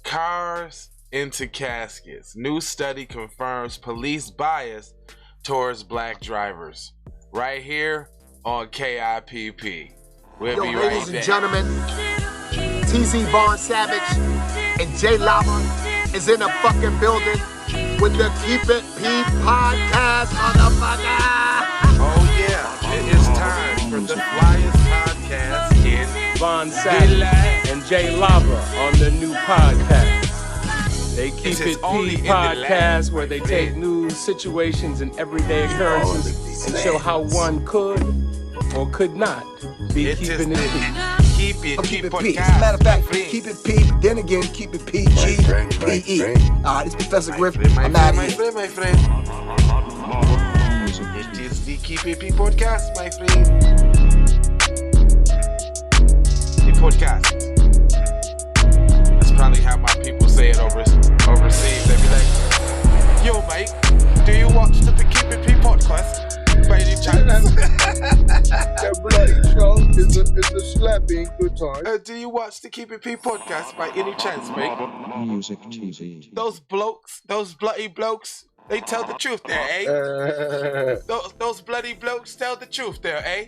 cars into caskets. New study confirms police bias towards black drivers. Right here on KIPP. We'll be right back. Ladies and gentlemen, TZ Vaughn Savage and Jay Lava is in the fucking building with the Keep It P podcast, motherfucker. Oh yeah, it is time for the flyest podcast in Vaughn Savage and Jay Lava on the new podcast. They Keep It P podcast where they take news, situations, and everyday occurrences and show how one could or could not be keeping it P. Keep It P podcast. As a matter of fact, Keep It P, but then again, Keep It PG, PE. This is Professor Griff. I'm out of here. My friend. It is the Keep It P podcast, my friend. The podcast. That's probably how my people say it overseas. They be like, yo, Mike, do you watch the Keep It P podcast? By any chance? That bloody show is a slapping good time. Do you watch the Keep It P podcast by any chance, mate? Music TV. Those bloody blokes, they tell the truth there, eh? Those bloody blokes tell the truth there, eh?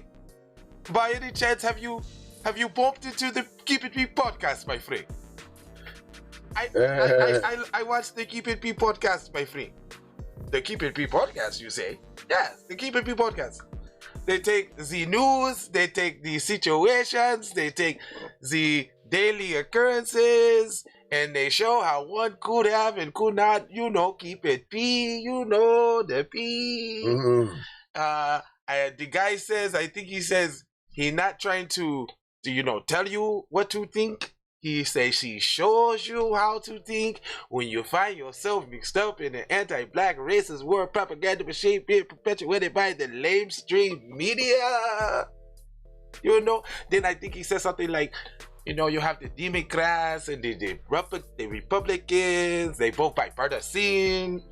By any chance, have you bumped into the Keep It P podcast, my friend? I watched the Keep It P podcast, my friend. The Keep It P podcast, you say? Yes, the Keep It P podcast. They take the news, they take the situations, they take the daily occurrences, and they show how one could have and could not, keep it P, the P. Mm-hmm. The guy says, I think he says, he's not trying to tell you what to think. He says he shows you how to think when you find yourself mixed up in an anti-black racist war propaganda machine being perpetuated by the lamestream media. Then I think he says something like, you have the Democrats and the Republicans, they both bipartisan.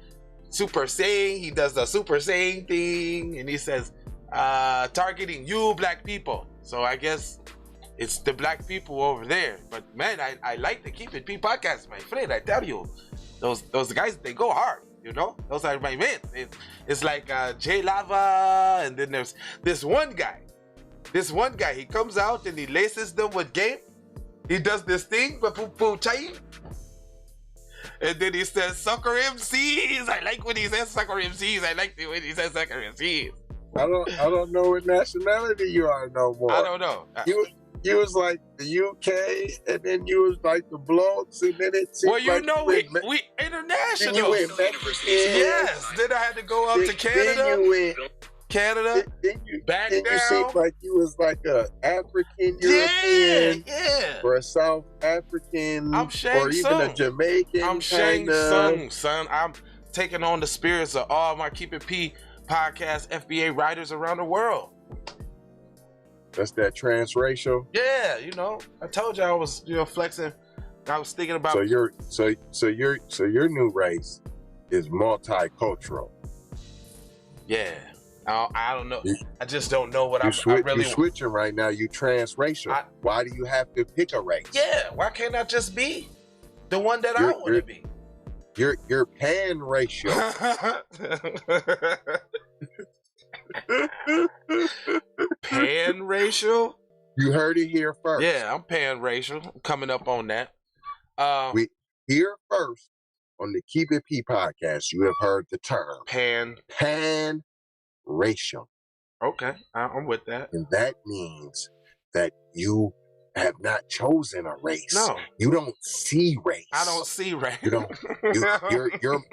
Super Saiyan, he does the Super Saiyan thing, and he says, targeting you black people. So I guess it's the black people over there. But man, I like the Keep It P podcast, my friend. I tell you, those guys, they go hard. Those are my men. It's like Jay Lava, and then there's this one guy. He comes out and he laces them with game. He does this thing, and then he says sucker MCs. I like when he says sucker MCs. I like when he says sucker MCs. I don't know what nationality you are no more. I don't know. You was like the UK, and then you was like the blokes, and then it seemed we international. Then you went Mexican. Yes. Then I had to go up to Canada. Then you went Canada. Then you down. seemed like you was like a African European, or a South African, or even a Jamaican. I'm Shang Tsung, son. I'm taking on the spirits of all my Keep It P podcast FBA writers around the world. That's that transracial. Yeah, I told you I was, flexing. I was thinking about. So your new race is multicultural. Yeah, I don't know. I just don't know what I really. You're switching right now. You transracial. Why do you have to pick a race? Yeah, why can't I just be the one that I want to be? You're pan-racial. Pan-racial? You heard it here first. Yeah, I'm pan-racial. I'm coming up on that. We here first on the Keep It P podcast. You have heard the term pan-racial. Okay, I'm with that. And that means that you have not chosen a race. No, you don't see race. I don't see race. You don't.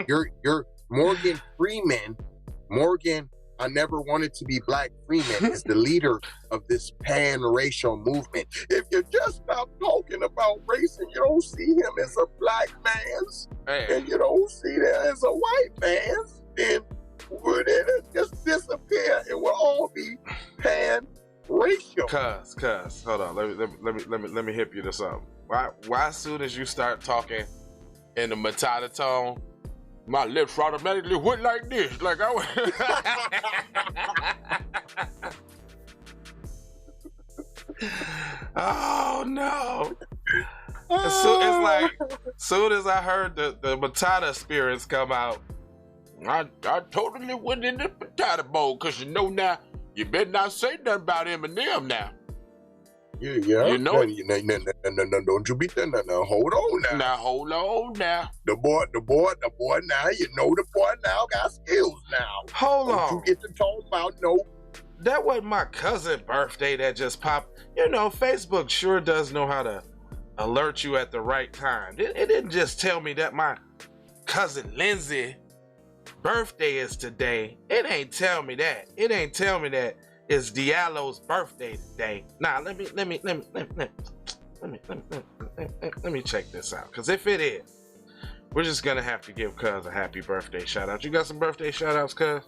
You're Morgan Freeman. Morgan, I never wanted to be Black Freeman, is the leader of this pan-racial movement. If you just stop talking about race and you don't see him as a black man's, and you don't see that as a white man's, then it'll just disappear and we'll all be pan-racial. Cuz, hold on. Let me hip you to something. Why as soon as you start talking in the Matata tone, my lips automatically went like this, like I was. Oh no! Soon as I heard the Matata spirits come out, I totally went in the potato bowl, because you know now, you better not say nothing about Eminem now. Yeah. You know it. No, don't you be there. No, hold on now. Now, hold on now. The boy now, you know the boy now got skills now. Hold on. Don't you get to talk about no. That wasn't my cousin's birthday that just popped. You know, Facebook sure does know how to alert you at the right time. It didn't just tell me that my cousin Lindsay birthday is today. It ain't tell me that. It ain't tell me that it's Diallo's birthday today. Nah, let me check this out. Cause if it is, we're just gonna have to give Cuz a happy birthday shout out. You got some birthday shout outs, Cuz?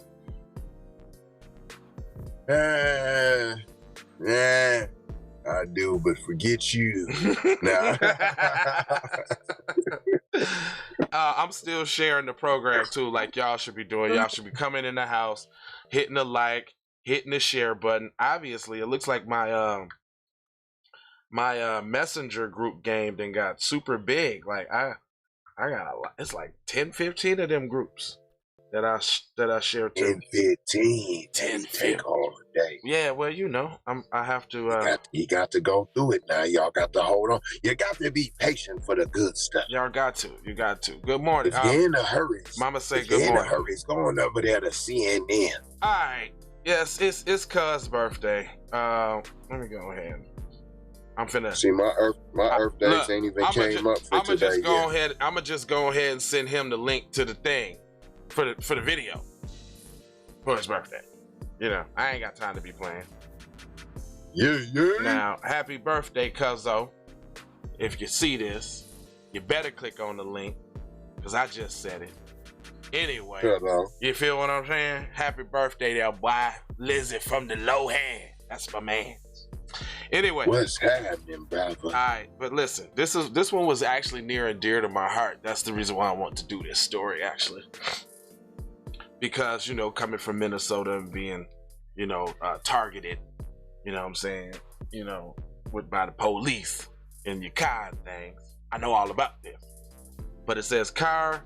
Yeah, I do, but forget you. Nah. I'm still sharing the program too, like y'all should be doing. Y'all should be coming in the house, hitting the like, hitting the share button. Obviously, it looks like my messenger group game then got super big. Like I got a lot. It's like 10, 15 of them groups that I share to. 10, 15 take all day. Yeah, well, you know, I have to. You got to go through it now. Y'all got to hold on. You got to be patient for the good stuff. Y'all got to. You got to. Good morning. If you're in a hurry, Mama say good morning. In a hurry, it's going over there to CNN. All right. Yes, it's Cuz' birthday. Let me go ahead. I'm finna see my Earth days ain't even came up for today. I'ma just go ahead and send him the link to the thing for the video for his birthday. You know, I ain't got time to be playing. Yeah. Now, happy birthday, Cuzzo. If you see this, you better click on the link, because I just said it. Anyway, you feel what I'm saying? Happy birthday there, boy. Lizzie from the low hand. That's my man. Anyway. What's happening, brother? All right, but listen, this one was actually near and dear to my heart. That's the reason why I want to do this story, actually. Because, you know, coming from Minnesota and being, you know, targeted, you know what I'm saying, you know, by the police and your car and things, I know all about this. But it says cars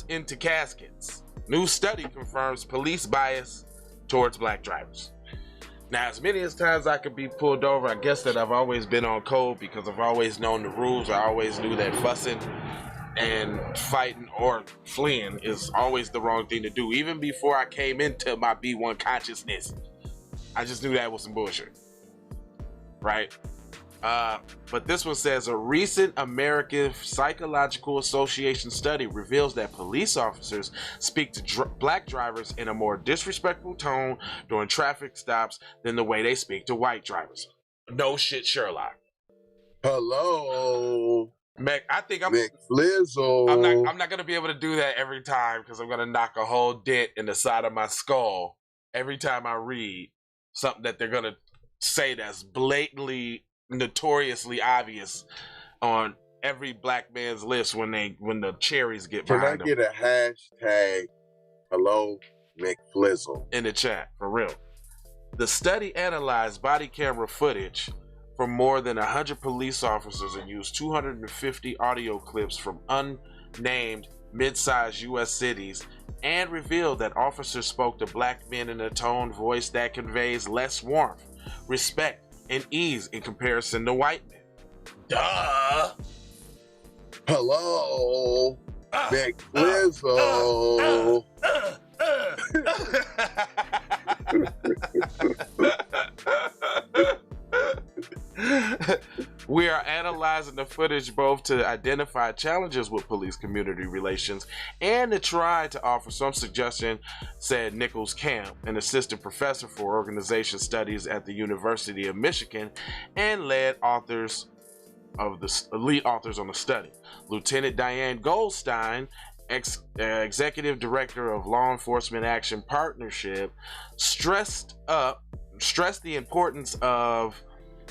into caskets. New study confirms police bias towards black drivers. Now, as many as times I could be pulled over, I guess that I've always been on code because I've always known the rules. I always knew that fussing and fighting or fleeing is always the wrong thing to do. Even before I came into my B1 consciousness, I just knew that was some bullshit, right? But this one says a recent American Psychological Association study reveals that police officers speak to black drivers in a more disrespectful tone during traffic stops than the way they speak to white drivers. No shit, Sherlock. Hello, Mac. I think McFlizzle. I'm not gonna be able to do that every time because I'm gonna knock a whole dent in the side of my skull every time I read something that they're gonna say that's blatantly, notoriously obvious on every black man's list when the cherries get behind them. Can I get a hashtag hello McFlizzle in the chat for real? The study analyzed body camera footage from more than 100 police officers and used 250 audio clips from unnamed mid-sized U.S. cities and revealed that officers spoke to black men in a tone voice that conveys less warmth, respect, and ease in comparison to white men. Duh! Hello, McFlizzle. We are analyzing the footage both to identify challenges with police community relations and to try to offer some suggestion, said Nichols Camp, an assistant professor for organization studies at the University of Michigan and lead authors on the study. Lieutenant Diane Goldstein, executive director of Law Enforcement Action Partnership, stressed the importance of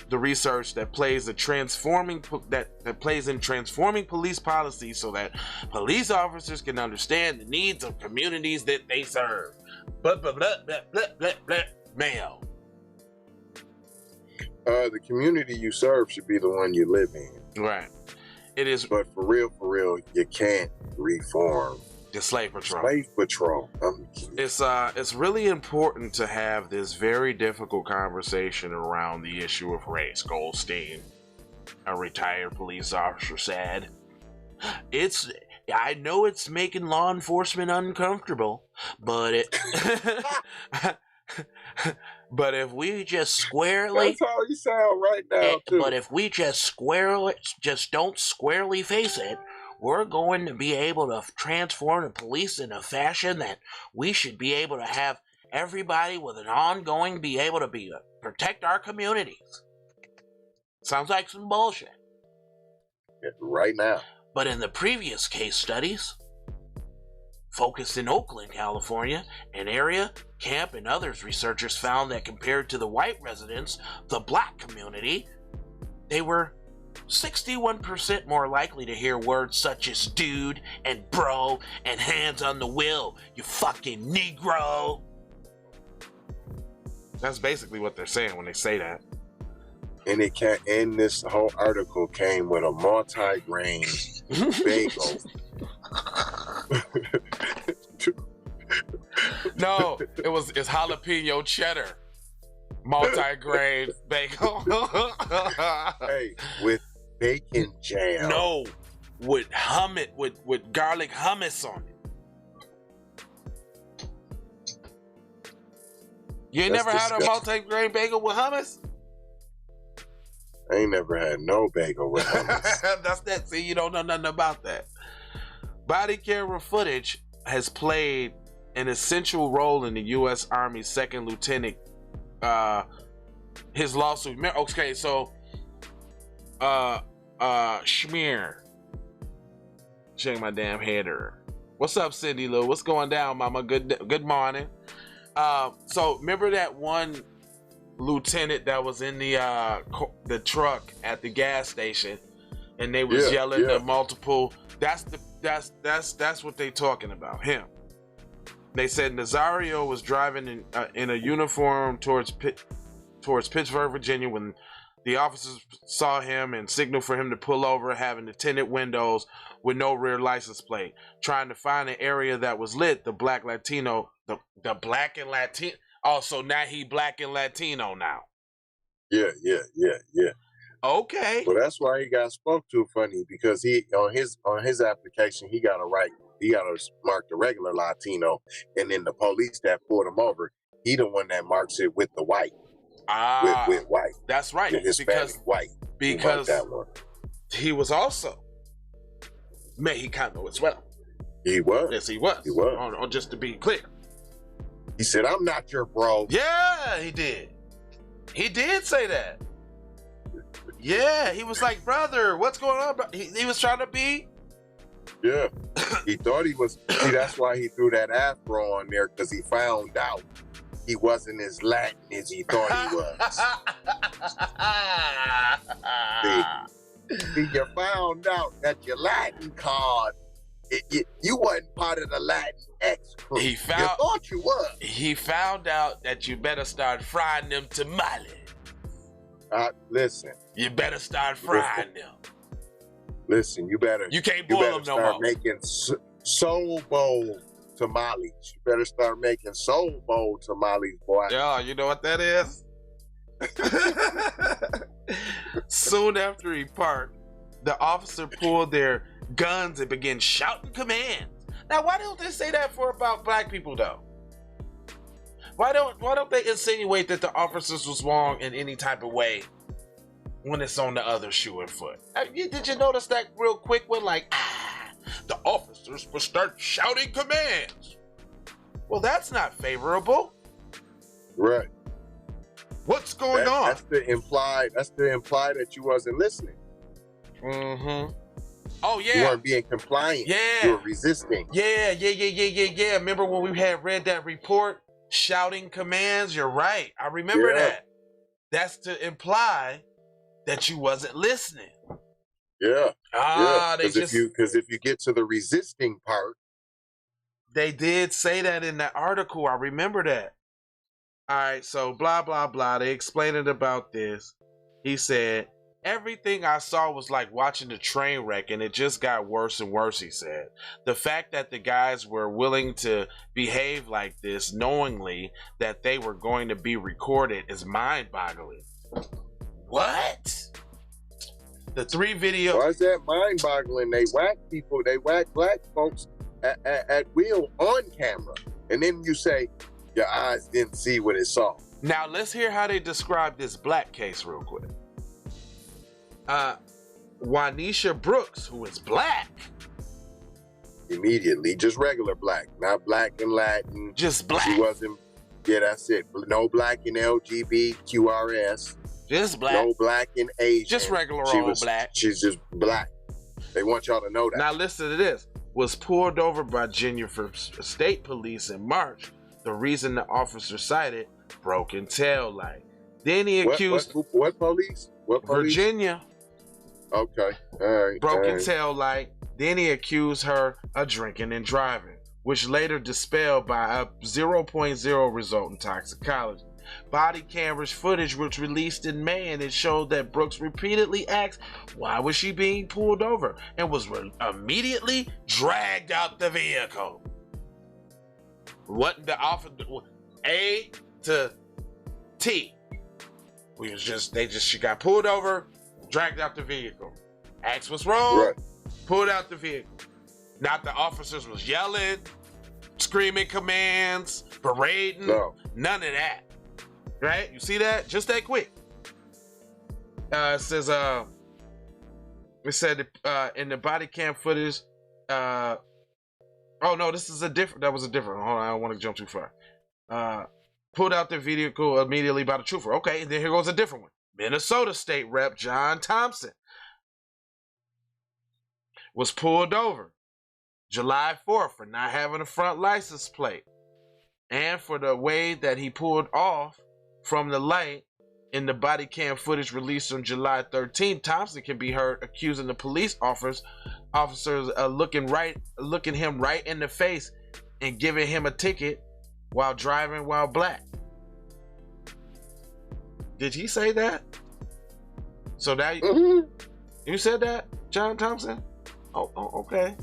the research that plays in transforming police policy so that police officers can understand the needs of communities that they serve. Mail. The community you serve should be the one you live in. Right. It is. But for real, you can't reform The slave patrol. Slave patrol. It's really important to have this very difficult conversation around the issue of race. Goldstein, a retired police officer, said, I know it's making law enforcement uncomfortable, but but if we just squarely... That's how you sound right now, too. But if we just don't squarely face it, we're going to be able to transform the police in a fashion that we should be able to have everybody with an ongoing be able to protect our communities. Sounds like some bullshit. Right now. But in the previous case studies, focused in Oakland, California, an area, camp, and others, researchers found that compared to the white residents, the black community, they were 61% more likely to hear words such as dude and bro and hands on the wheel, you fucking Negro. That's basically what they're saying when they say that. And this whole article came with a multi-grain bagel. No, it's jalapeno cheddar. Multi-grain bagel. Hey, with bacon jam. No, with with garlic hummus on it. You ain't never had a multi-grain bagel with hummus? I ain't never had no bagel with hummus. That's that. See, you don't know nothing about that. Body camera footage has played an essential role in the U.S. Army's second lieutenant, his lawsuit. Okay, so, Schmear. Check my damn header. What's up, Cindy Lou? What's going down, mama? Good morning. So remember that one lieutenant that was in the truck at the gas station, and they was yelling at multiple. That's what they talking about. Him. They said Nazario was driving in a uniform towards Pittsburgh, Virginia, when the officers saw him and signaled for him to pull over, having the tinted windows with no rear license plate. Trying to find an area that was lit, the black Latino, the black and Latino. Oh, so now he black and Latino now. Yeah. Okay. Well, that's why he got spoke to funny, because he on his application he got to mark the regular Latino, and then the police that pulled him over, he the one that marks it with the white. With white. That's right. Hispanic white. Because that one. He was also Mexicano as well. He was. Yes, he was. He was. Just to be clear. He said, "I'm not your bro." Yeah, he did. He did say that. Yeah, he was like, "Brother, what's going on?" He was trying to be. Yeah, he thought he was. See, that's why he threw that afro on there, because he found out he wasn't as Latin as he thought he was. See, you found out that your Latin card, you wasn't part of the Latin X crew. You thought you was. He found out that you better start frying them tamales. Listen. You better start frying them. Listen, you can't boil them no start more. Making soul bowl tamales. You better start making soul bowl tamales, boy. Yeah, you know what that is? Soon after he parked, the officer pulled their guns and began shouting commands. Now, why don't they say that about black people, though? Why don't they insinuate that the officers was wrong in any type of way when it's on the other shoe and foot? Did you notice that real quick when, like, the officers will start shouting commands? Well, that's not favorable. Right. What's going on? That's the imply that you wasn't listening. Mm-hmm. Oh, yeah. You weren't being compliant. Yeah. You were resisting. Yeah. Remember when we had read that report? Shouting commands? You're right. I remember that. That's to imply that you wasn't listening. Yeah. Because if you get to the resisting part. They did say that in that article. I remember that. All right, so blah, blah, blah. They explained it about this. He said, everything I saw was like watching a train wreck, and it just got worse and worse, he said. The fact that the guys were willing to behave like this, knowingly that they were going to be recorded, is mind-boggling. What? The 3 videos. Why is that mind-boggling? They whack people, they whack black folks at will on camera. And then you say, your eyes didn't see what it saw. Now, let's hear how they describe this black case real quick. Wanisha Brooks, who is black. Immediately, just regular black, not black and Latin. Just black. She wasn't, yeah, that's it. No black in LGBTQRS. Just black. No black in Asian. Just regular old black. She's just black. They want y'all to know that. Now listen to this. Was pulled over by Jennifer State Police in March. The reason the officer cited broken tail light. Then he accused... What police? What police? Virginia. Okay. All right. Broken tail light. Then he accused her of drinking and driving, which later dispelled by a 0.0 result in toxicology. Body cameras footage was released in May, and it showed that Brooks repeatedly asked why was she being pulled over and was immediately dragged out the vehicle. What the offer A to T. She got pulled over, dragged out the vehicle. Asked what's wrong, right. Pulled out the vehicle. Not the officers was yelling, screaming commands, parading, none of that. Right? You see that? Just that quick. It says, it said in the body cam footage, oh no, this is that was a different, hold on, I don't want to jump too far. Pulled out the vehicle immediately by the trooper. Okay, and then here goes a different one. Minnesota State Rep John Thompson was pulled over July 4th for not having a front license plate and for the way that he pulled off from the light in the body cam footage released on July 13th. Thompson can be heard accusing the police officers looking him right in the face and giving him a ticket while driving while black. Did he say that? So that you said that, John Thompson? Oh, okay.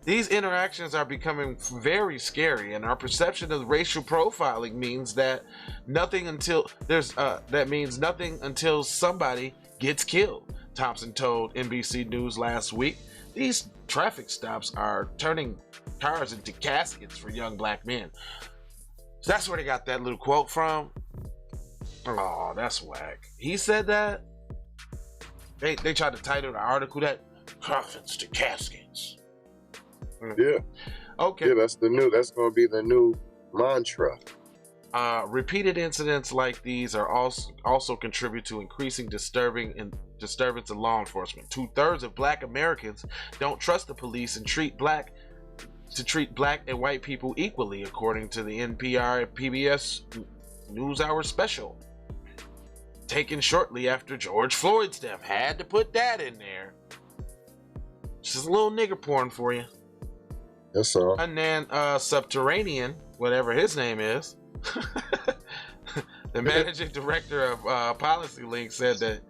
These interactions are becoming very scary, and our perception of racial profiling means that nothing until somebody gets killed. Thompson told NBC News last week. These traffic stops are turning cars into caskets for young black men. So that's where they got that little quote from. Oh, that's whack. He said that. They tried to title the article that "Coffins to Caskets." Yeah. Okay. Yeah, that's gonna be the new mantra. Repeated incidents like these are also contribute to increasing disturbance in law enforcement. 2/3 of black Americans don't trust the police and treat black and white people equally, according to the NPR PBS NewsHour special taken shortly after George Floyd's death. Had to put that in there. Just a little nigger porn for you. That's all. And then Subterranean, whatever his name is, the managing director of Policy Link said that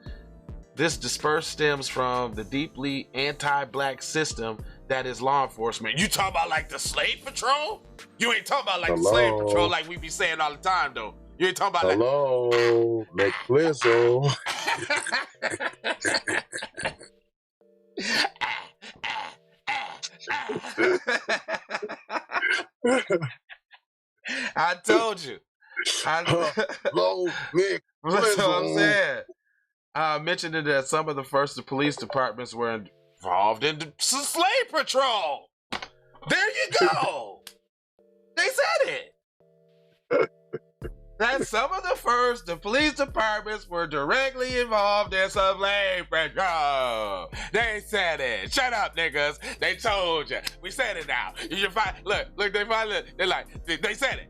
this disperse stems from the deeply anti-black system that is law enforcement. You talking about like the slave patrol? You ain't talking about like the slave patrol like we be saying all the time though. You ain't talking about Hello, McFlizzle. I told you. Hello, McFlizzle. That's what I'm saying. I mentioned that some of the first police departments were involved in slave patrol. There you go. They said it. That some of the police departments were directly involved in some slave patrol. They said it. Shut up, niggas. They told you. We said it now. You find look. They finally. They're like they said it.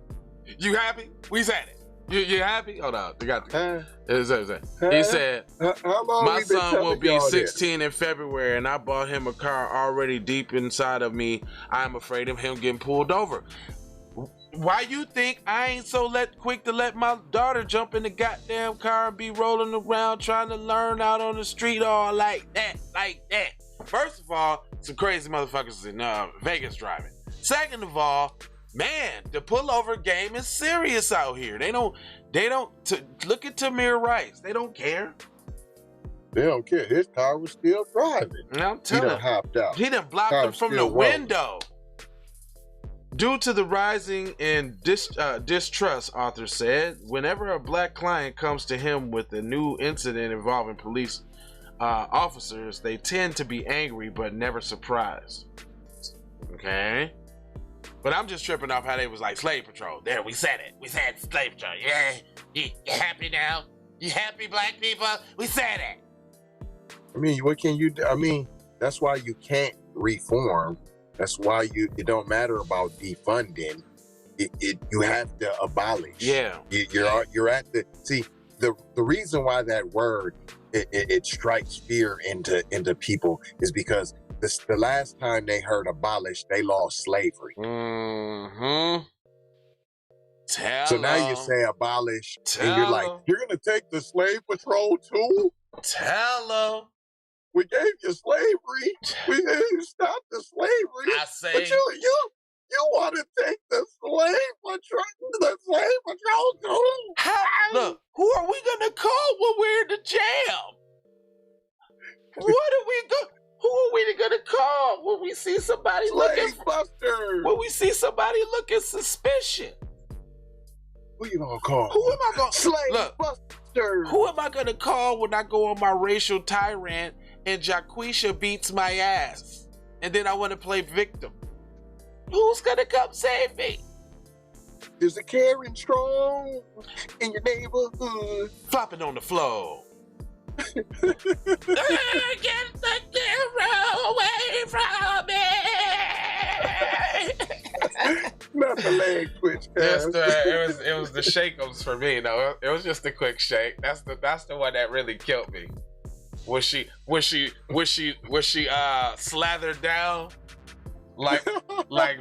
You happy? We said it. You happy? Hold on. They got he said, my son will be 16 in February, and I bought him a car already deep inside of me. I'm afraid of him getting pulled over. Why you think I ain't so quick to let my daughter jump in the goddamn car and be rolling around trying to learn out on the street all like that? First of all, some crazy motherfuckers in Vegas driving. Second of all, man, the pullover game is serious out here. They don't look at Tamir Rice. They don't care. They don't care. His car was still driving. And I'm telling he done hopped out. He done blocked him from the window. Due to the rising in distrust, author said, whenever a black client comes to him with a new incident involving police officers, they tend to be angry but never surprised. Okay? But I'm just tripping off how they was like slave patrol. There, we said it. We said slave patrol. Yeah, you happy now? You happy, black people? We said it. I mean, what can you do? I mean, that's why you can't reform. That's why it don't matter about defunding. You have to abolish. Yeah. You're at the reason why that word it strikes fear into people is because the last time they heard abolish, they lost slavery. Mm-hmm. So now you say abolish, and you're like, you're gonna take the slave patrol too? Tell them. We gave you slavery. We didn't stop the slavery. I say, but you want to take the slave patrol too? Look, who are we gonna call when we're in the jam? Who are we gonna call when we see somebody looking suspicious? Who you gonna call? Who am I gonna slave busters? Who am I gonna call when I go on my racial tirade and Jaquisha beats my ass, and then I want to play victim? Who's gonna come save me? There's a Karen Strong in your neighborhood, flopping on the floor. Get the camera away from me. Not the leg twitch. It was the shake-ups for me. No, it was just a quick shake. That's the one that really killed me. Was she slathered down like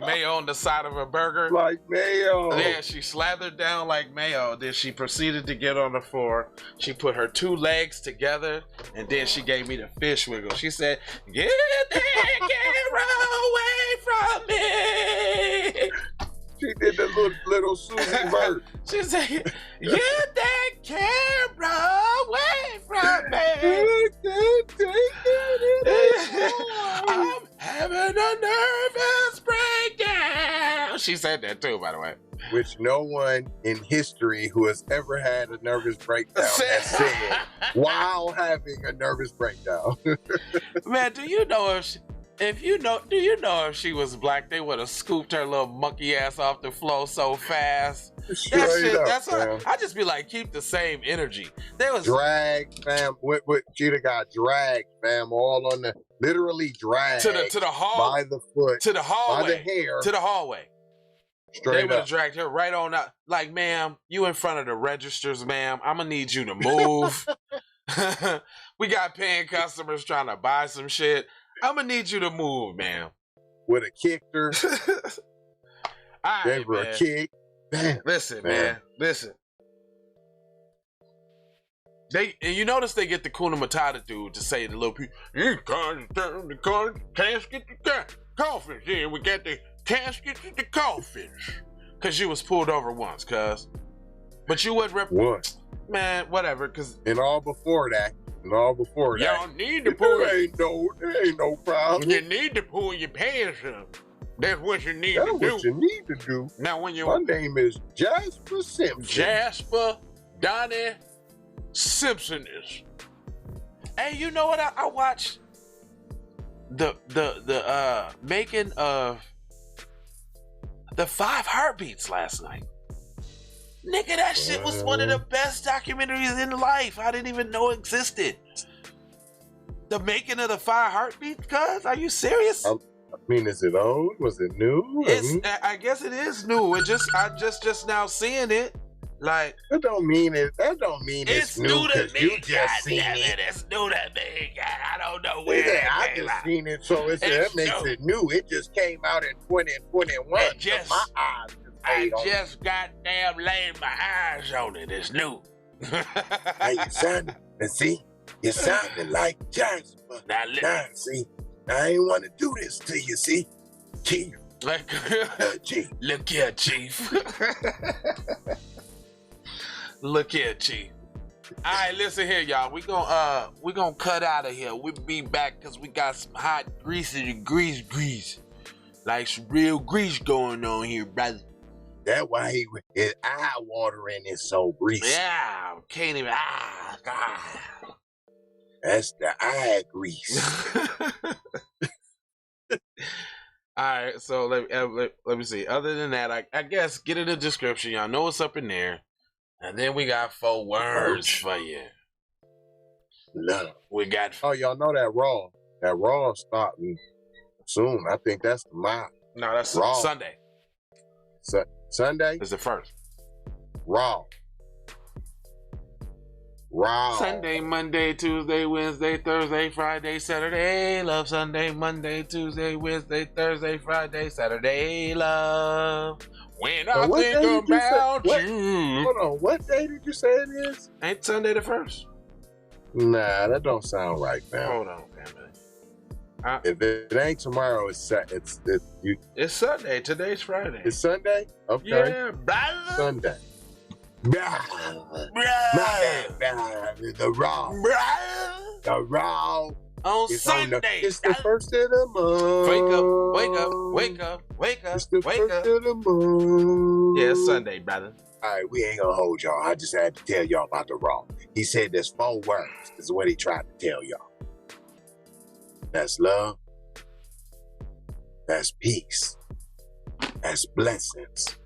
mayo on the side of a burger? Like mayo. Yeah, she slathered down like mayo. Then she proceeded to get on the floor. She put her two legs together, and then she gave me the fish wiggle. She said, "Get that camera away from me." She did the little Susie Bird. She said, "Get that camera away from me." I'm having a nervous breakdown. She said that too, by the way. Which no one in history who has ever had a nervous breakdown has said while having a nervous breakdown. Man, do you know if she was black, they would have scooped her little monkey ass off the floor so fast. I just be like, keep the same energy. There was drag, fam. What she'd have got dragged, fam, all on the literally dragged to the hall by the foot, to the hallway, by the hair, to the hallway. Straight they would have dragged her right on out. Like, ma'am, you in front of the registers, ma'am. I'm gonna need you to move. We got paying customers trying to buy some shit. I'm gonna need you to move, ma'am. Would have kicked her. Gave her a kick. Damn. Listen, man. Listen. You notice they get the Kuna Matata dude to say to the little people, "You can't turn the casket to coffins. Then we got the casket to the coffins." Cause you was pulled over once, cuz. But you would what? Man, whatever. Cause and all before that. Y'all need to pull. There ain't no problem. You need to pull your pants up. That's what you need to do. That's what you need to do. Now, when my name is Jasper Simpson. Jasper Donnie Simpson is. Hey, you know what? I watched the making of the 5 Heartbeats last night. Nigga, that shit was one of the best documentaries in life. I didn't even know existed. The making of the 5 Heartbeats, cuz? Are you serious? I mean, is it old? Was it new? I guess it is new. I just now seeing it. Like, that don't mean it's new to me. You just seen it. It's new to me. I don't know where. Yeah, I just seen it, so that makes it new. It just came out in 2021. My eyes just I just goddamn laid my eyes on it. It's new. Hey, you sounding, and see, you sounding like Jasper. Now, See, I ain't want to do this to you, see? Chief. Chief. Look here, Chief. Look here, Chief. All right, listen here, y'all. We gonna cut out of here. We'll be back because we got some hot, greasy grease. Like some real grease going on here, brother. That's why his eye watering is so greasy. Yeah, can't even. God. That's the eye grease. All right, so let me see. Other than that, I guess get in the description. Y'all know what's up in there. And then we got 4 words for you. No. We got. Oh, y'all know that Raw. That Raw starting soon. I think that's tomorrow. No, that's Raw. Sunday. Sunday? It's the first. Raw. Sunday, Monday, Tuesday, Wednesday, Thursday, Friday, Saturday. Love Sunday, Monday, Tuesday, Wednesday, Thursday, Friday, Saturday. Love. When I think about you. Hold on. What day did you say it is? Ain't Sunday the 1st? Nah, that don't sound right, man. Hold on, man. If it ain't tomorrow, it's Sunday. Today's Friday. It's Sunday? Okay. Yeah, brother. Sunday. The Raw. The Raw. On Sunday. It's the first of the month. Wake up. It's the first of the month. Yeah, it's Sunday, brother. All right, we ain't gonna hold y'all. I just had to tell y'all about the Raw. He said there's 4 words. This is what he tried to tell y'all. That's love. That's peace. That's blessings.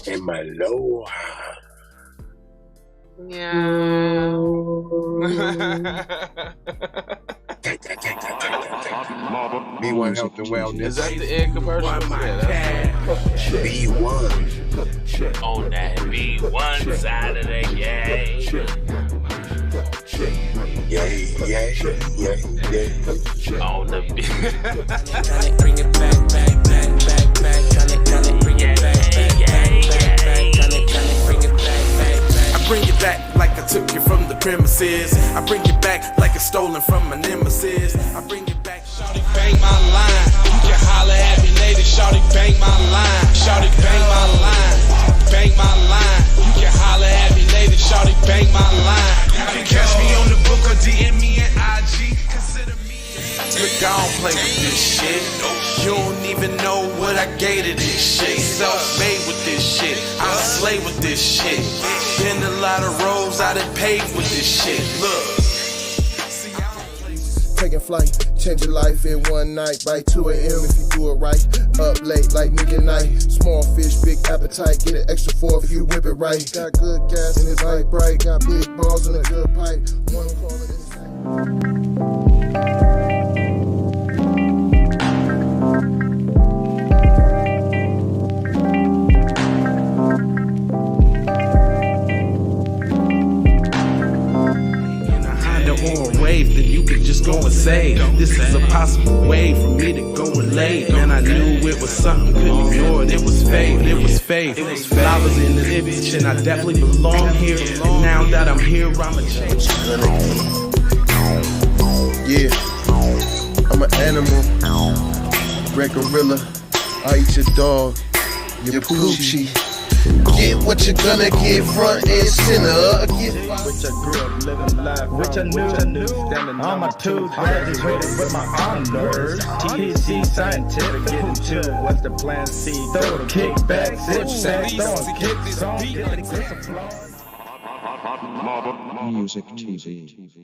And my Lord. Yeah. B1 Health and Wellness. Is that the egg commercial? B1. On that B1 side of the game. Yeah. On the B. Tryna bring it back. Tryna bring it back. I bring it back like I took you from the premises. I bring it back like it's stolen from my nemesis. I bring it back. Shawty bang my line. You can holler at me later. Shawty bang my line. Shawty bang my line. Bang my line. You can holler at me later. Shawty bang my line. You can catch me on the book or DM me at IG. Consider me. Look, I don't play with this shit. You don't even know what I gave to this shit. Self-made with this shit. I slay with this shit. Been a lot of roads I done paved with this shit. Look. Taking flight, changing life in one night. By 2 a.m. if you do it right. Up late like nigga night. Small fish, big appetite. Get an extra 4 if you whip it right. Got good gas and it's light bright. Got big balls and a good pipe. One call and it's wave that you could just go and say. This is a possible way for me to go and lay. Man, I knew it was something, couldn't ignore it. It was faith, it was faith. I was in this bitch and I definitely belong here. And now that I'm here, I'ma change. yeah, I'm an animal, red gorilla. I eat your dog, your poochie. Get what you're gonna get, front and center. Which I grew up living life, which I knew, standing on my toes, graduated with my honors. TC scientific, getting to what's the plan C? Throw the kickback, sit back, throwing kicks, song, give it a applause. Music TV.